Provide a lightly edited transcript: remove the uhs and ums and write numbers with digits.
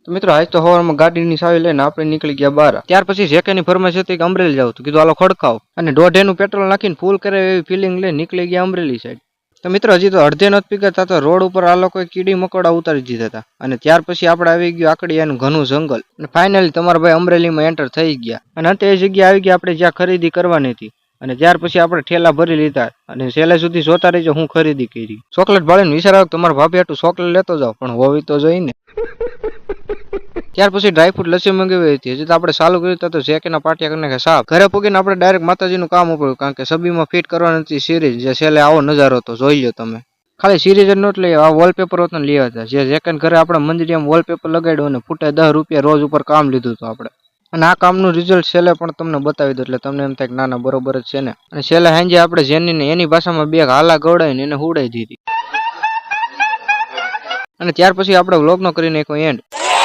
તો મિત્રો આજ તો સવારમાં ગાડીની ચાવી લઈને આપણે નીકળી ગયા બહાર. ત્યાર પછી જેકેની ફરમાઈશ હતી કે અમરેલી જાવ, તો કીધું હાલો ખડકાવ, અને દોઢેનું પેટ્રોલ નાખીને ફૂલ કરે એવી ફિલિંગ લઈને નીકળી ગયા અમરેલી સાઈડ. તો મિત્રો હજી તો અડધે નથી પીગતા તો રોડ ઉપર આ લોકોએ કીડી મકોડા ઉતારી દીધા હતા, અને ત્યાર પછી આપણે આવી ગયું આકડીયાનું ઘણું જંગલ, અને ફાઇનલી તમારા ભાઈ અમરેલીમાં એન્ટર થઈ ગયા, અને અંતે એ જગ્યા આવી ગયા આપણે જ્યાં ખરીદી કરવાની હતી. અને ત્યાર પછી આપણે ઠેલા ભરી લીધા, અને છેલ્લે સુધી જોતા રહીજો હું ખરીદી કરી. ચોકલેટ ભાળીને વિચાર આવ્યો તમારા ભાભી હાટું ચોકલેટ લેતો જાવ, પણ હોવી તો જોઈ ને. ત્યાર પછી ડ્રાયફ્રૂટ લસ્સી મંગાવી હતી. હજી તો આપણે ચાલુ કર્યું તો જેકેના પાટિયા કરીને કે સાફ. ઘરે પૂગીને આપણે ડાયરેક્ટ માતાજીનું કામ ઉપર, કારણ કે સબીમાં ફિટ કરવાની હતી સિરીઝ, જે છેલ્લે આવો નજારો હતો જોઈ લો તમે. ખાલી સિરીઝ જ નોટ લઈ આ વોલપેપર હોતા લઈ હતા, જે જેકેન ઘરે આપણે મંદિરિયામાં વોલપેપર લગાડ્યું અને ફૂટે 10 રૂપિયા રોજ ઉપર કામ લીધું હતું આપણે. અને આ કામનું રિઝલ્ટ છેલ્લે પણ તમને બતાવી દો, એટલે તમને એમ થાય કે નાના બરોબર જ છે ને. અને છેલ્લે સાંજે આપણે જેનીને એની ભાષામાં બે હાલા ગવડાવીને એને હુડાઈ દીધી. અને ત્યાર પછી આપણે વ્લોગનો કરીને એક એન્ડ.